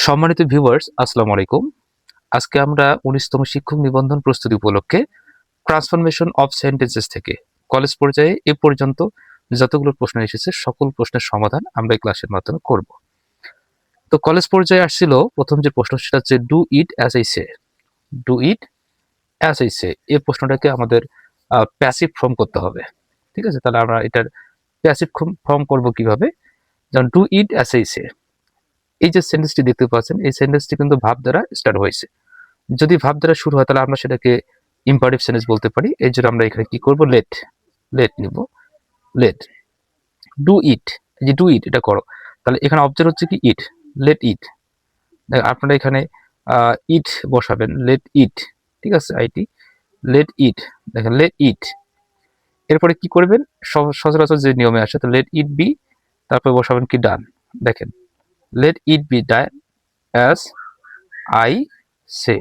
সম্মানিত ভিউয়ার্স, আসসালামু আলাইকুম। আজকে আমরা 19তম শিক্ষক নিবন্ধন প্রস্তুতি উপলক্ষে ট্রান্সফরমেশন অফ সেন্টেন্সেস থেকে কলেজ পর্যায়ে এ পর্যন্ত যতগুলো প্রশ্ন এসেছে সকল প্রশ্নের সমাধান আমরা এই ক্লাসের মাধ্যমে করব। তো কলেজ পর্যায়ে আসছিল প্রথম যে প্রশ্ন, সেটা হচ্ছে do it as I say. Do it as I say এই প্রশ্নটাকে আমাদের প্যাসিভ ফর্ম করতে হবে। ঠিক আছে, তাহলে আমরা এটার প্যাসিভ ফর্ম করব কিভাবে? যেমন do it as I say, এই যে সেন্টেন্সটি দেখতে পাচ্ছেন, এই সেন্টেন্সটি কিন্তু ভাব দ্বারা স্টার্ট হয়েছে। যদি ভাব দ্বারা শুরু হয় তাহলে আমরা সেটাকে ইম্পারেটিভ সেন্টেন্স বলতে পারি। এই জন্য আমরা এখানে কি করব, লেট লেট নিব। লেট ডু ইট, এই যে ডু ইট, এটা করো। তাহলে এখানে অবজেক্ট হচ্ছে কি ইট, লেট ইট। আপনারা এখানে ইট বসাবেন, লেট ইট। ঠিক আছে, আইটি, লেট ইট। দেখেন লেট ইট, এরপরে কি করবেন, সচরাচর যে নিয়মে আসে, তো লেট ইট বি, তারপরে বসাবেন কি ডান। দেখেন let it be done as I say,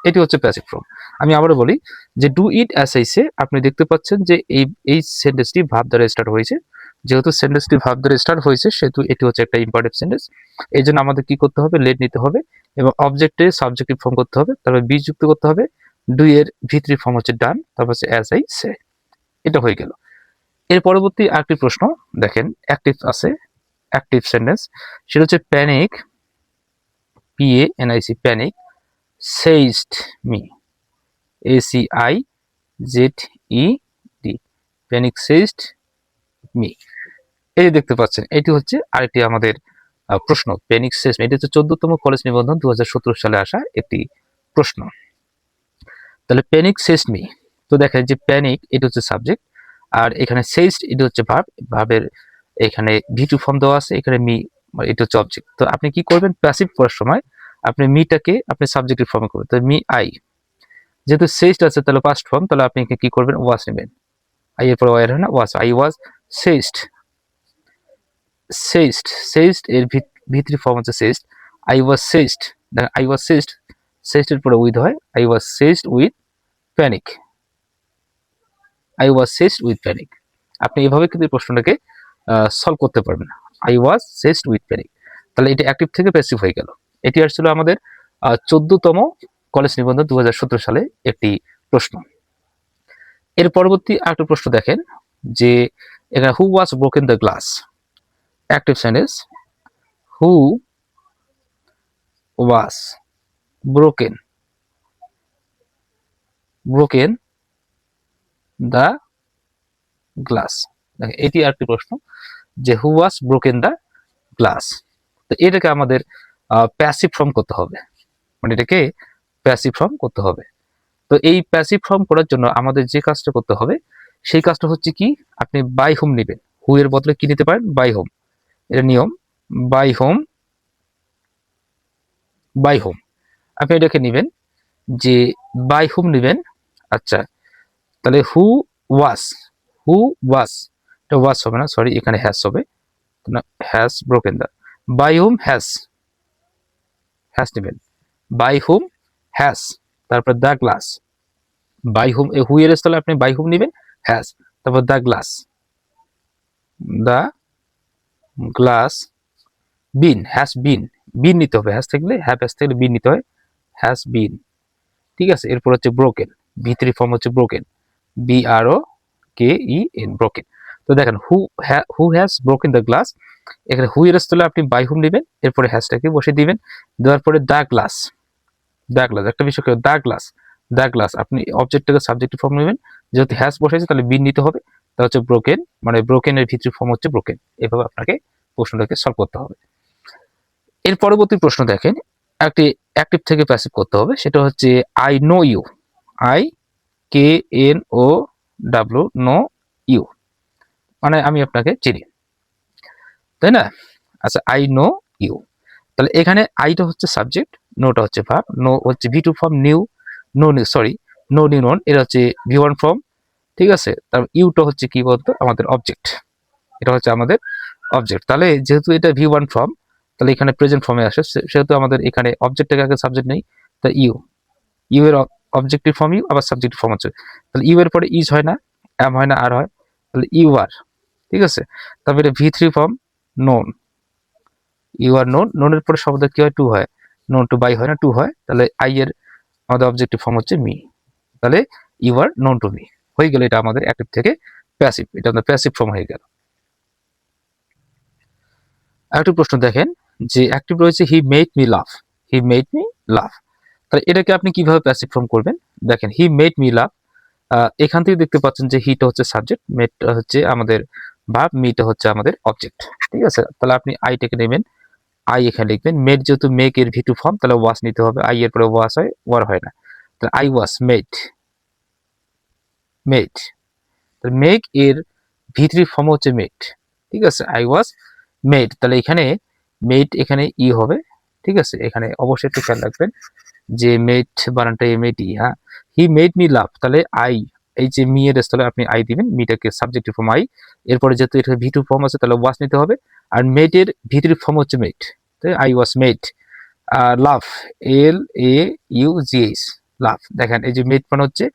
এটি হচ্ছে প্যাসিভ ফর্ম। আমি আবারও বলি যে do it as I say, আপনি দেখতে পাচ্ছেন যে এই সেন্টেন্সটি ভাব দ্বারা স্টার্ট হয়েছে। যেহেতু সেন্টেন্সটি ভাব দ্বারা স্টার্ট হয়েছে, সেহেতু এটি হচ্ছে একটা ইম্পারেটিভ সেন্টেন্স। এই জন্য আমাদের কি করতে হবে, লেট নিতে হবে এবং অবজেক্টে সাবজেক্টিভ ফর্ম করতে হবে, তারপর বি যুক্ত করতে হবে। ডু এর ভিতরি ফর্ম হচ্ছে ডান, তারপর হচ্ছে অ্যাজ আই সে। এটা হয়ে গেল। এর পরবর্তী আরেকটি প্রশ্ন দেখেন, অ্যাক্টিভ আছে, অ্যাক্টিভ সেন্টেন্স, সেটা হচ্ছে panic, PANIC, panic seized me, ACIZED, panic seized me. এই যে দেখতে পাচ্ছেন, এটি হচ্ছে আরেকটি আমাদের প্রশ্ন, প্যানিক সেইজড মি। এটি হচ্ছে 14তম কলেজ নিবন্ধন 2017 সালে আসা একটি প্রশ্ন। তাহলে প্যানিক সেইজড মি, তো দেখেন যে প্যানিক এটি হচ্ছে সাবজেক্ট, আর এখানে সেইজড এটি হচ্ছে ভার্ব। ভার্বের এখানে ভি2 ফর্ম দেওয়া আছে, এখানে মি এটা হচ্ছে অবজেক্ট। তো আপনি কি করবেন, প্যাসিভ করার সময় আপনি মিটাকে আপনি সাবজেক্টিভ ফর্মে করবেন। তো মি আই, যেহেতু সেজড আছে তাহলে পাস্ট ফর্ম, তাহলে আপনি কি করবেন, ওয়াজ নেবেন। আই এর পরে ওয়ার হয় না, ওয়াজ, আই ওয়াজ সেজড। সেজড, সেজড এর ভিতরি ফর্ম হচ্ছে সেজড। আই ওয়াজ সেজড, দেখেন আই ওয়াজ সেজড, সেজড এর পরে উইথ হয়, I was সেজড with panic. I was সেজড with panic. আপনি এভাবে কিন্তু এই প্রশ্নটাকে সলভ করতে পারবেন, আই ওয়াজ সেজড উইথ প্যানিক। তাহলে এটা অ্যাক্টিভ থেকে প্যাসিভ হয়ে গেল। এটি আসলে আমাদের 14তম কলেজ নিবন্ধন 2017 সালে একটি প্রশ্ন। এর পরবর্তী আরেকটা প্রশ্ন দেখেন যে এখানে who was broken the glass, active sentence, who was broken, broken the glass. দেখেন এটি আরেকটি প্রশ্ন যে who was broken the glass. তো এটাকে আমাদের প্যাসিভ ফর্ম করতে হবে, মানে এটাকে প্যাসিভ ফর্ম করতে হবে। তো এই প্যাসিভ ফর্ম করার জন্য আমাদের যে কাজটা করতে হবে, সেই কাজটা হচ্ছে কি, আপনি বাই হোম নেবেন। হু এর বদলে কি নিতে পারেন, বাই হোম, এটা নিয়ম। বাই হোম, বাই হোম, আপনি এটাকে নেবেন যে বাই হোম নেবেন। আচ্ছা, তাহলে হু ওয়াজ, হু ওয়াজ, এটা ওয়াজ হবে না, সরি, এখানে হ্যাজ হবে, has broken the, by whom has, has নেবেন, বাই হোম হ্যাজ, তারপর the glass. By whom who এর স্থলে আপনি বাই হোম নেবেন, হ্যাজ, তারপর the glass, the glass been, has been, been নিতে হবে, হ্যাজ থাকলে হ্যাভ, হ্যাজ থাকলে বিন নিতে হয়, হ্যাজ বিন। ঠিক আছে, এরপর হচ্ছে ব্রোকেন, ভিতরি ফর্ম হচ্ছে ব্রোকেন, BROKEN, ব্রোকেন। তো দেখেন who has broken the glass, এখানে হু এর স্থলে আপনি বাই হোম নেবেন, এরপরে হ্যাজটাকে বসিয়ে দিবেন, দেওয়ার পরে দ্য গ্লাস, দ্য গ্লাস, একটা বিষয় করে দ্য গ্লাস, দ্য গ্লাস, আপনি অবজেক্টটাকে সাবজেক্টিভ ফর্ম নেবেন, যেহেতু হ্যাজ বসেছে তাহলে বিন নিতে হবে, তা হচ্ছে ব্রোকেন, মানে ব্রোকেনের ভিতরি ফর্ম হচ্ছে ব্রোকেন। এভাবে আপনাকে প্রশ্নটাকে সলভ করতে হবে। এর পরবর্তী প্রশ্ন দেখেন, একটি অ্যাক্টিভ থেকে প্যাসিভ করতে হবে, সেটা হচ্ছে I know you, IKNOW, know you, মানে আমি আপনাকে চিনি, তাই না? আচ্ছা, আই নো ইউ, তাহলে এখানে আইটা হচ্ছে সাবজেক্ট, নোটা হচ্ছে ভার্ব, নো হচ্ছে ভি2 form, knew, know knew, sorry, know knew known, এটা হচ্ছে V1 ফর্ম। ঠিক আছে, তারপর ইউটা হচ্ছে কি বলতো, আমাদের অবজেক্ট, এটা হচ্ছে আমাদের অবজেক্ট। তাহলে যেহেতু এটা V1 ফর্ম, তাহলে এখানে প্রেজেন্ট ফর্মে আসে, সেহেতু আমাদের এখানে অবজেক্টের আগে সাবজেক্ট নেই, তা ইউ, ইউ এর অবজেক্টিভ ফর্ম ইউ, আবার সাবজেক্টিভ ফর্ম হচ্ছে, তাহলে ইউ এর পরে ইজ হয় না, এম হয় না, আর হয়, তাহলে ইউ আর। ঠিক আছে, তারপরে V3 form known, you are known, নোনের পরে শব্দ কি হয়, টু হয়, নোন টু বাই হয় না, টু হয়, তাহলে আই এর আমাদের অবজেক্টিভ ফর্ম হচ্ছে মি, তাহলে you are known to me হয়ে গেল, এটা আমাদের অ্যাক্টিভ থেকে প্যাসিভ, এটা আমাদের প্যাসিভ ফর্ম হয়ে গেল। আরেকটা প্রশ্ন দেখেন যে অ্যাক্টিভ রয়েছে he made me love, he made me লাভ, তাহলে এটাকে আপনি কিভাবে প্যাসিভ ফর্ম করবেন? দেখেন হি মেড মি লাভ, এখান থেকে দেখতে পাচ্ছেন যে হিটা হচ্ছে সাবজেক্ট, মেডটা হচ্ছে আমাদের ভার্ব, মিটা হচ্ছে আমাদের অবজেক্ট, ঠিক আছে? তাহলে আপনি আইটাকে নেবেন, আই এখানে লিখবেন, মেড যেহেতু মেক এর ভিটু ফর্ম, তাহলে ওয়াস নিতে হবে, আই এর পরে ওয়াস হয়, ওয়ার হয় না, তাহলে আই ওয়াস মেড, মেড, তাহলে মেক এর ভিতরি ফর্ম হচ্ছে মেড, ঠিক আছে? আই ওয়াজ মেড, তাহলে এখানে মেড এখানে ই হবে, ঠিক আছে? এখানে অবশ্যই একটু খেয়াল রাখবেন যে মেড বানানটা এম এ টি, হ্যাঁ। হি মেড মি লাভ, তাহলে আই, এই যে মি এর স্থলে আপনি আই দিবেন, মিটাকে সাবজেক্টিভ ফর্ম আই, এরপরে যেহেতু এটা ভিটু ফর্ম আছে তাহলে ওয়াজ নিতে হবে, আর মেড এর ভিতরি ফর্ম হচ্ছে মেড, তাই I was made. Laugh, L A U G H, laugh, দেখেন এই যে মেড মানে হচ্ছে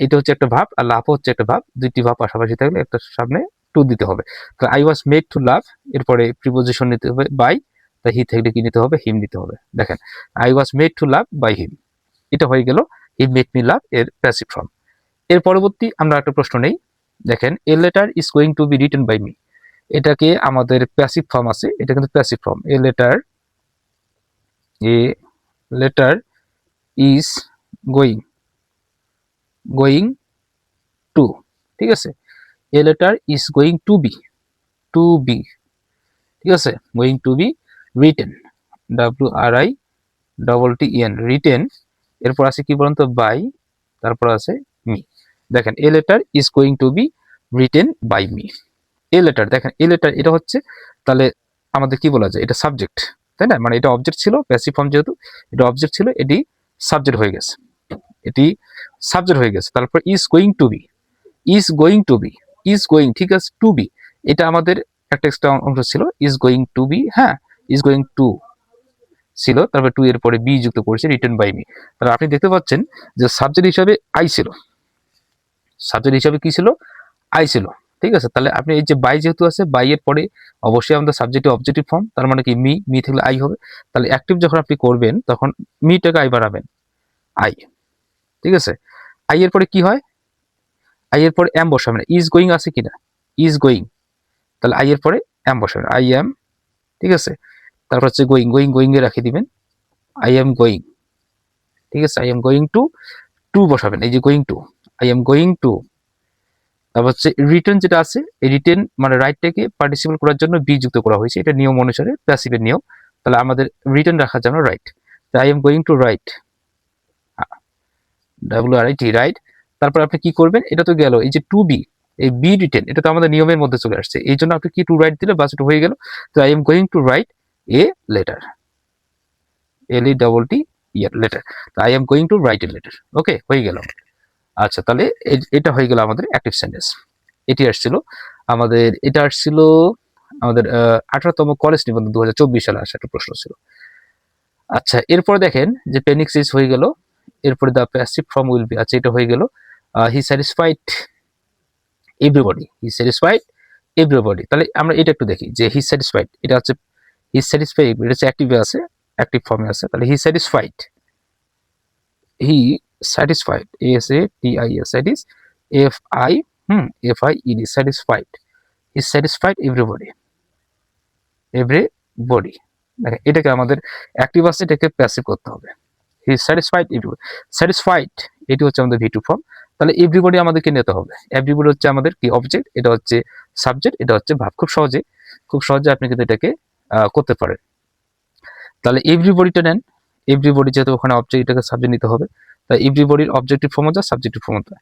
এটা হচ্ছে একটা ভাব, আর লাভ হচ্ছে একটা ভাব, দুইটি ভাব পাশাপাশি থাকলে একটা সামনে টু দিতে হবে, তো আই ওয়াজ মেড টু লাভ, এরপরে প্রিপোজিশন নিতে হবে বাই, তাই হি থাকলে কি নিতে হবে, হিম নিতে হবে, দেখেন I was made to love by him, এটা হয়ে গেল হি মেড মি লাভ এর প্যাসিভ ফর্ম। এর পরবর্তী আমরা একটা প্রশ্ন নেই, দেখেন a letter is going to be written by me, এটাকে আমাদের প্যাসিভ ফর্ম আছে, এটা কিন্তু passive form, a letter, a letter is going, going to, ঠিক আছে? A letter is going to be, to be, ঠিক আছে? Going to be written, W R I double T N, written, এরপর আছে কি বলুন তো, বাই, তারপর আছে মি, দেখেন a letter is going to be written by me, a letter, দেখেন এ লেটার এটা হচ্ছে, তাহলে আমাদের কি বলা যায়, এটা সাবজেক্ট, তাই না? মানে এটা অবজেক্ট ছিল, প্যাসিভ ফর্ম যেহেতু এটা অবজেক্ট ছিল, এটি সাবজেক্ট হয়ে গেছে, এটি সাবজেক্ট হয়ে গেছে, তারপর is going to be, is going to be, is going, ঠিক আছে, টু বি, এটা আমাদের একটা এক্সট্রা অংশ ছিল, ইজ গোয়িং টু বি, হ্যাঁ, ইজ গোয়িং টু ছিল, তারপর টু এর পরে বি যুক্ত করেছে, রিটেন বাই মি, তাহলে আপনি দেখতে পাচ্ছেন যে সাবজেক্ট হিসাবে আই ছিল, সাবজেক্ট হিসাবে কি ছিল, আই ছিল, ঠিক আছে? তাহলে আপনি এই যে বাই যেহেতু আছে, বাই এর পরে অবশ্যই আমাদের সাবজেক্টিভ অবজেক্টিভ ফর্ম, তার মানে কি মি, মি থাকলে আই হবে, তাহলে অ্যাক্টিভ যখন আপনি করবেন তখন মিটাকে আই বাড়াবেন, আই, ঠিক আছে? আই এর পরে কি হয়, আই এর পরে এম বসাবেন, ইজ গোয়িং আছে কিনা, ইজ গোয়িং, তাহলে আই এর পরে এম বসাবেন, আই এম, ঠিক আছে? তারপর হচ্ছে গোয়িং, গোয়িং, গোয়িং এ রাখিয়ে দিবেন, আই এম গোয়িং, ঠিক আছে? I am going to, to বসাবেন, এই যে going to, I am going to, তারপর হচ্ছে রিটেন যেটা আছে, এই রিটেন মানে রাইটটাকে পার্টিসিপেল করার জন্য বি যুক্ত করা হয়েছে, এটা নিয়ম অনুসারে প্যাসিভের নিয়ম, তাহলে আমাদের রিটেন রাখার জন্য write, I am going to write, W R I T, write, তারপর আপনি কি করবেন, এটা তো গেল, এই যে টু বি, এই বি রিটেন, এটা তো আমাদের নিয়মের মধ্যে চলে আসছে, এই জন্য আপনি কি টু রাইট দিলে বাস এটা হয়ে গেল, তো I am going to write a letter, L E double T E R, letter, তো I am going to write a letter, okay, হয়ে গেল। আচ্ছা, তাহলে এটা হয়ে গেল আমাদের অ্যাক্টিভ সেন্টেন্স, এটি আসছিল আমাদের, এটা আসছিল আমাদের 18তম কলেজ নিবন্ধন 2024 সালে আসা একটা প্রশ্ন ছিল। আচ্ছা, এরপরে দেখেন যে পেনিক সিজ হয়ে গেল, এরপরে the passive form will be, আচ্ছা এটা হয়ে গেল হি স্যাটিসফাইড এভরিবডি, হি স্যাটিসফাইড এভরিবডি, তাহলে আমরা এটা একটু দেখি যে হি স্যাটিসফাইড, এটা হচ্ছে হি স্যাটিসফাইড, এটা হচ্ছে অ্যাক্টিভে আছে, অ্যাক্টিভ ফর্মে আছে, তাহলে he satisfied, he satisfied, S A T I S, satis, F I, F I E D, satisfied, he satisfied everybody, everybody, দেখেন এটাকে আমাদের অ্যাক্টিভ আছে, এটাকে প্যাসিভ করতে হবে, হি স্যাটিসফাইড এভরিবডি, স্যাটিসফাইড এটি হচ্ছে আমাদের ভি টু ফর্ম, তাহলে এভরিবডি আমাদেরকে নিতে হবে, এভরিবডি হচ্ছে আমাদের কি অবজেক্ট, এটা হচ্ছে সাবজেক্ট, এটা হচ্ছে ভাব, খুব সহজে, খুব সহজে আপনি কিন্তু এটাকে করতে পারেন। তাহলে এভরিবডিটা নেন, এভরিবডি যেহেতু ওখানে অবজেক্ট, এটাকে সাবজেক্ট নিতে হবে, তাই এভরিবডির অবজেক্টিভ ফর্ম হচ্ছে সাবজেক্টিভ ফর্ম হতে,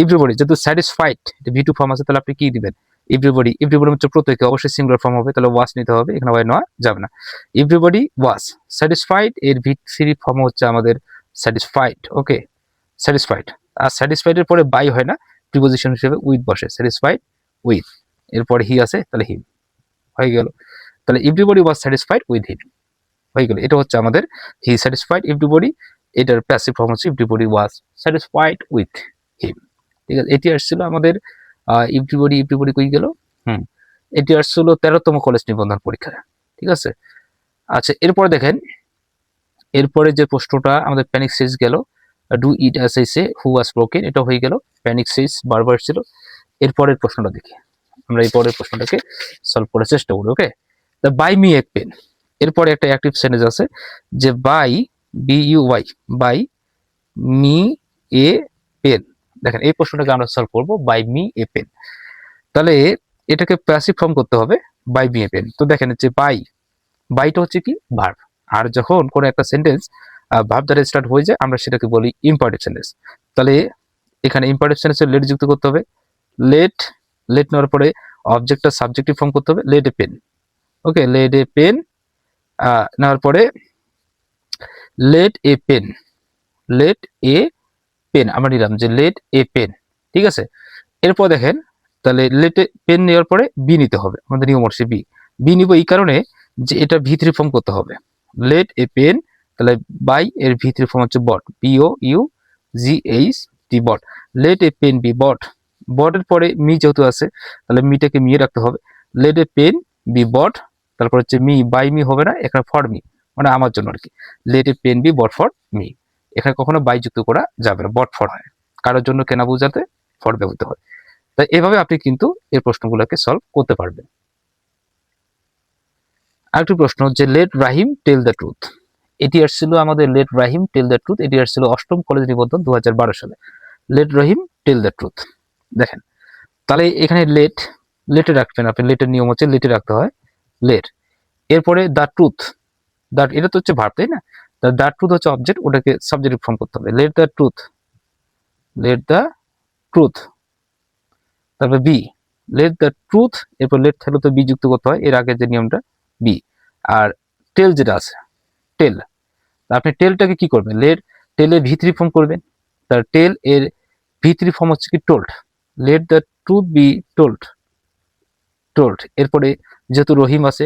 এভরিবডি যেহেতু স্যাটিসফাইড, এটা ভি টু ফর্ম আছে, তাহলে আপনি কি দিবেন, এভরিবডি, এভরিবডি হচ্ছে প্রত্যেকে, অবশ্যই সিঙ্গুলার ফর্ম হবে, তাহলে ওয়াজ নিতে হবে, এখানে ওয়াই নেওয়া যাবে না, এভরিবডি ওয়াজ স্যাটিসফাইড, এর ভি থ্রি ফর্ম হচ্ছে আমাদের স্যাটিসফাইড, ওকে, স্যাটিসফাইড, আর স্যাটিসফাইড এর পরে বাই হয় না, প্রিপোজিশন হিসেবে উইথ বসে, স্যাটিসফাইড উইথ, এরপরে হি আছে, তাহলে হিম হয়ে গেল, তাহলে everybody was satisfied with him হয়ে গেল, এটা হচ্ছে আমাদের হি স্যাটিসফাইড এভরিবডি, এটার প্যাসিভ ফর্ম হচ্ছে everybody was satisfied with him, ঠিক আছে? এটি আসছিল আমাদের এভরিবডি, এভরিবডি কই গেল, এটি আসছিল 13তম কলেজ নিবন্ধন পরীক্ষা, ঠিক আছে? আচ্ছা, এরপরে দেখেন, এরপরে যে প্রশ্নটা আমাদের প্যানিক সেজ গেল, do it as I say who was broken, এটা হয়ে গেল, প্যানিক সেজ বারবার ছিল। এরপরের প্রশ্নটা দেখি, আমরা এই পরের প্রশ্নটাকে সলভ করার চেষ্টা করি। ওকে, দ্য বাই মি এক পেন, এরপরে একটা অ্যাক্টিভ সেন্টেন্স আছে যে by, B U Y, by me a pen. দেখেন এই প্রশ্নটাকে আমরা সলভ করব বাই মি এ পেন। তাহলে এটাকে প্যাসিভ ফর্ম করতে হবে বাই মি এ পেন। তো দেখেন যে বাইটা হচ্ছে কি ভার্ব, আর যখন কোনো একটা সেন্টেন্স ভার্ব দ্বারা স্টার্ট হয়ে যায় আমরা সেটাকে বলি ইম্পারেটিভ সেন্টেন্স। তাহলে এখানে ইম্পারেটিভ সেন্টেন্সে লেট যুক্ত করতে হবে, লেট নেওয়ার পরে অবজেক্টটা সাবজেক্টিভ ফর্ম করতে হবে, let a pen. Okay, let a pen নেওয়ার পরে let a pen, let a pen আমরা নিলাম যে লেট এ পেন, ঠিক আছে। এরপর দেখেন, তাহলে লেট এ পেন নেওয়ার পরে বি নিতে হবে, আমাদের নিয়ম হচ্ছে বি নিব এই কারণে যে এটা ভি3 ফর্ম করতে হবে। লেট এ পেন, তাহলে বাই এর ভি3 ফর্ম হচ্ছে bought, B O U G H T, bought. Let a pen be bought, বটের পরে মি যেহেতু আছে তাহলে মিটাকে মিয়ে রাখতে হবে। লেট এ পেন বি বট, তারপর হচ্ছে মি, বাই মি হবে না, এখানে ফর মি মানে আমার জন্য আর কি। Let a pen be bought for me, এখানে কখনো বাই যুক্ত করা যাবে না, বট ফর হয়, কারোর জন্য কেনা বোঝাতে ফর ব্যবহৃত হয়। তাই এভাবে আপনি কিন্তু এই প্রশ্নগুলোকে সলভ করতে পারবেন। আরেকটি প্রশ্ন যে let Rahim tell the truth, এটি আসছিল আমাদের let Rahim tell the truth, এটি আসছিল অষ্টম কলেজ নিবন্ধন 2012 সালে। Let Rahim tell the truth, দেখেন তাহলে এখানে লেটে রাখবেন আপনি, লেটের নিয়ম হচ্ছে লেটে রাখতে হয় লেট। এরপরে দ্য ট্রুথ, এটা তো হচ্ছে ভার্ব তাই না, দ্য ট্রুথ হচ্ছে অবজেক্ট, ওটাকে সাবজেক্টিভ ফর্ম করতে হবে, late the truth, late the truth. তারপর বি, লেট দ্য ট্রুথ, এরপর লেট থাকলে তো বি যুক্ত করতে হয়, এর আগে যে নিয়মটা বি। আর টেল যেটা আছে টেল, আপনি টেলটাকে কি করবেন, টেলের ভি3 ফর্ম করবেন, তার টেল এর ভি3 ফর্ম হচ্ছে কি told, late the truth be told, এরপরে যেহেতু রহিম আছে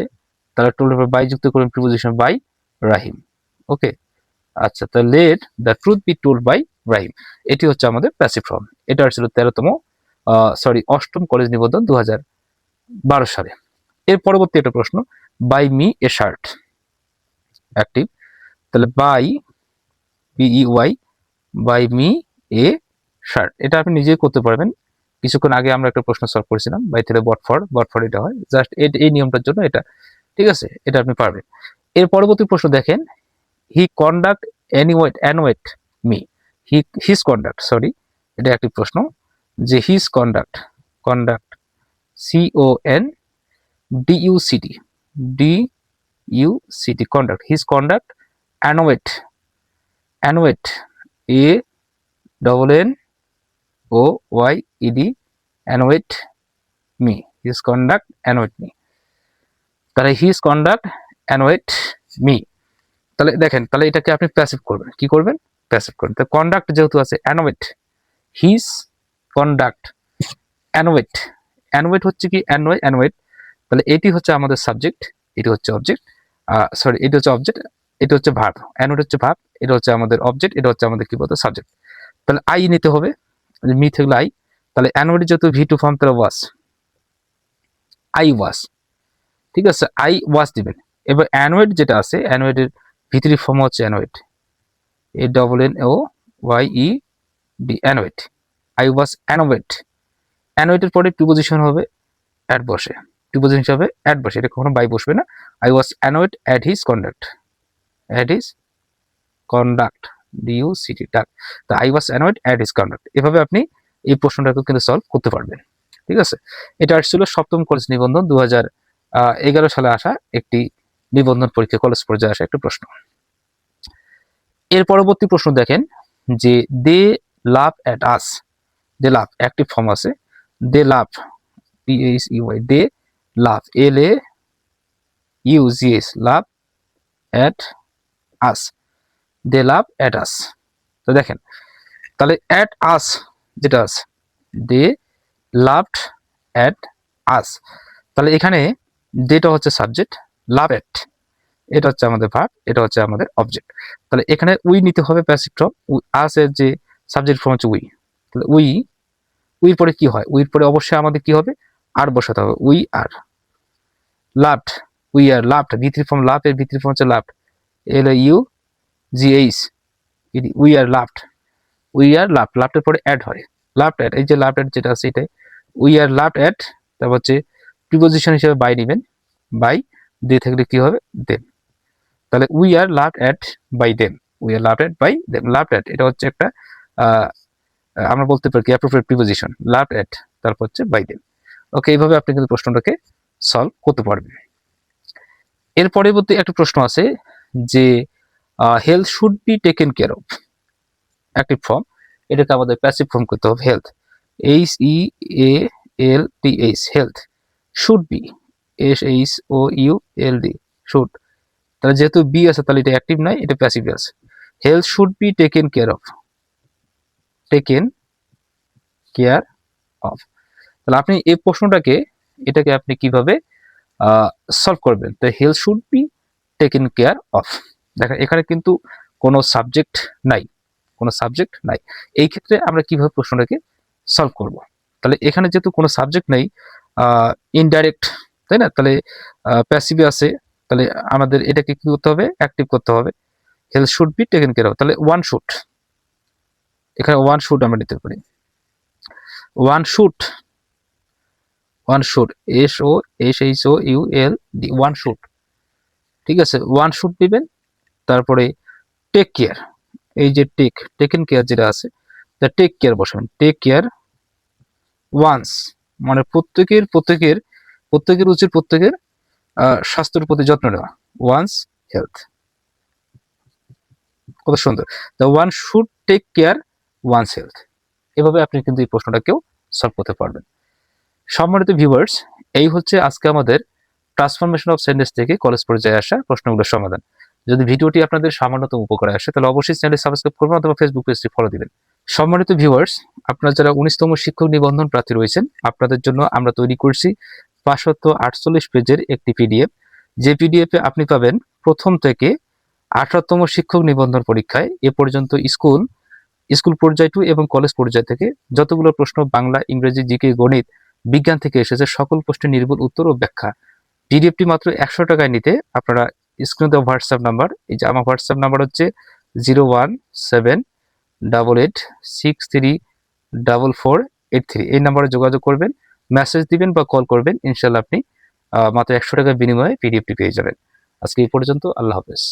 তারা টোল্ড এর বাই যুক্ত করবেন, প্রিপোজিশন বাই রাহিম। ওকে, আচ্ছা, তা let the truth be told by Rahim, এটি হচ্ছে আমাদের প্যাসিভ ফর্ম। এটা ছিল 13তম অষ্টম কলেজ নিবন্ধন 2012 সালে। এর পরবর্তী একটা প্রশ্ন, by me a shirt, active, তাহলে by B Y, by me a shirt, এটা আপনি নিজেই করতে পারবেন। কিছুক্ষণ আগে আমরা একটা প্রশ্ন সলভ করেছিলাম, বাই থেকে বট ফর এটা হয়, জাস্ট এই নিয়মটার জন্য এটা, ঠিক আছে, এটা আপনি পারবেন। এর পরবর্তী প্রশ্ন দেখেন, he conduct annoyed me, his conduct, sorry এটা একটি প্রশ্ন যে his conduct, CON DUCT, conduct, his conduct annoyed, ANNOYED, annoyed me, his conduct annoyed me, তাহলে হিজ কন্ডাক্ট অ্যানোয়েট মি। তাহলে দেখেন, তাহলে এটাকে আপনি প্যাসিভ করবেন, কি করবেন, প্যাসিভ করবেন। তো কন্ডাক্ট যেহেতু আছে, অ্যানোয়েট, হিজ কন্ডাক্ট অ্যানোয়েট হচ্ছে কি অ্যানোয়েট, তাহলে এটি হচ্ছে আমাদের সাবজেক্ট, এটি হচ্ছে অবজেক্ট, সরি এটি হচ্ছে অবজেক্ট, এটা হচ্ছে ভার্ব, অ্যানোয়েট হচ্ছে ভার্ব, এটা হচ্ছে আমাদের অবজেক্ট, এটা হচ্ছে আমাদের কি বলতে সাবজেক্ট। তাহলে আই নিতে হবে, মি থাকলে আই, তাহলে অ্যানোয়েট যেহেতু ভি2 ফর্ম, তাহলে ওয়াজ, আই ওয়াজ, ঠিক আছে, আই ওয়াজ দিবেন। এবার অ্যানোয়েট যেটা আছে, অ্যানোয়েটের ভি3 ফর্ম হচ্ছে অ্যানোয়েট, ANNOYED, অ্যানোয়েট, আই ওয়াজ অ্যানোয়েটের পরে প্রিপোজিশন হবে অ্যাট বসে, প্রিপোজিশন হিসাবে অ্যাট বসে, এটা কখনো বাই বসবে না। I was annoyed at his conduct, DUCT, duct, তো I was annoyed at his conduct. এভাবে আপনি এই প্রশ্নটাকে কিন্তু সলভ করতে পারবেন, ঠিক আছে। এটা আসছিল সপ্তম কলেজ নিবন্ধন 2011 সালে আসা একটি নিবন্ধন পরীক্ষা, কলেজ পর্যায়ে আসা একটা প্রশ্ন। এর পরবর্তী প্রশ্ন দেখেন যে they laugh at us, they laugh active form আছে, they laugh, PHEY, they laugh, LAUGH, laugh at us, they laugh at us. তো দেখেন, তাহলে অ্যাট আস যেটা আছে, দে লাভড অ্যাট আস, তাহলে এখানে দেটা হচ্ছে সাবজেক্ট, লাভ অ্যাট এটা হচ্ছে আমাদের ভার্ব, এটা হচ্ছে আমাদের অবজেক্ট। তাহলে এখানে উই নিতে হবে প্যাসিভ ফর্ম, আস এর যে সাবজেক্ট ফর্ম হচ্ছে উই, তাহলে উইর পরে কি হয়, উইর পরে অবশ্যই আমাদের কি হবে, আর বসাতে হবে, we are. Laughed, we are laughed, V three form laugh এর ভিতরি ফর্ম হচ্ছে laughed, LAUGH, we are laughed, we are laughed, লাভডের পরে অ্যাড হয়, লাভড অ্যাট, এই যে লাভড অ্যাট যেটা আছে এটাই উই আর লাভড অ্যাট, তারপর হচ্ছে প্রিপোজিশন হিসেবে বাই নেবেন, বাই দিয়ে থাকলে কি হবে দেম, তাহলে we are loved at by them, we are loved at by them, loved at এটা হচ্ছে একটা আমরা বলতে পারি কি অ্যাপ্রোপ্রিয়েট প্রিপোজিশন, লাভড অ্যাট তারপর হচ্ছে বাই দেম। ওকে, এইভাবে আপনি কিন্তু প্রশ্নটাকে সলভ করতে পারবেন। এর পরবর্তী একটা প্রশ্ন আছে যে health should be taken care of, active form, এটাকে আমাদের প্যাসিভ ফর্ম করতে হবে, health, HEALTH, health, should be, SHOULD, should, তাহলে যেহেতু বি আছে তাহলে এটা অ্যাক্টিভ নাই, এটা প্যাসিভ আছে, health should be taken care of, taken care of, তাহলে আপনি এই প্রশ্নটাকে এটাকে আপনি কিভাবে সলভ করবেন, তো health should be taken care of, দেখেন এখানে কিন্তু কোনো সাবজেক্ট নাই, কোনো সাবজেক্ট নাই, এই ক্ষেত্রে আমরা কিভাবে প্রশ্নটাকে সলভ করব, তাহলে এখানে যেহেতু কোনো সাবজেক্ট নেই, ইনডাইরেক্ট, তাই না, তাহলে প্যাসিভে আছে, তাহলে আমাদের এটাকে কি করতে হবে, অ্যাক্টিভ করতে হবে, health should be taken care of, তাহলে ওয়ান শুড, এখানে ওয়ান শুড আমরা নিতে পারি, one should, one should, SOULD, one should, ঠিক আছে, ওয়ান শুড দিবেন, তারপরে টেক কেয়ার, এই যে টেকেন কেয়ার যেটা আছে, তা টেক কেয়ার বসাবেন, টেক কেয়ার ওয়ান্স, মানে প্রত্যেকের উচিত প্রত্যেকের স্বাস্থ্যের প্রতি যত্ন নেওয়া, ওয়ান্স হেলথ, কত সুন্দর, the one should take care one's health, এভাবে আপনি কিন্তু এই প্রশ্নটাকেও সলভ করতে পারবেন। সম্মানিত ভিউয়ার্স, এই হচ্ছে আজকে আমাদের ট্রান্সফরমেশন অফ সেন্টেন্স থেকে কলেজ পর্যায়ে আসা প্রশ্নগুলোর সমাধান। যদি ভিডিওটি আপনাদের সামান্যতম উপকারে আসে তাহলে অবশ্যই চ্যানেল সাবস্ক্রাইব করবেন অথবা ফেসবুক পেজটি ফলো দিবেন। সম্মানিত ভিউয়ার্স, আপনারা যারা 19তম শিক্ষক নিবন্ধন প্রার্থী রয়েছেন, আপনাদের জন্য আমরা তৈরি করছি 548 পেজের একটি পিডিএফ, যে পিডিএফে আপনি পাবেন প্রথম থেকে 18তম শিক্ষক নিবন্ধন পরীক্ষায় এ পর্যন্ত স্কুল পর্যায় টু এবং কলেজ পর্যায় থেকে যতগুলো প্রশ্ন বাংলা, ইংরেজি, জিকে, গণিত, বিজ্ঞান থেকে এসেছে সকল প্রশ্নের নির্ভুল উত্তর ও ব্যাখ্যা। পিডিএফটি মাত্র 100 টাকায় নিতে আপনারা স্ক্রিনে দেওয়া হোয়াটসঅ্যাপ নাম্বার, এই যে আমার হোয়াটসঅ্যাপ নাম্বার হচ্ছে 01788634483, এই নাম্বারে যোগাযোগ করবেন, মেসেজ দিবেন বা কল করবেন, ইনশাল্লাহ আপনি মাত্র 100 টাকার বিনিময়ে পিডিএফটি পেয়ে যাবেন। আজকে এই পর্যন্ত, আল্লাহ হাফেজ।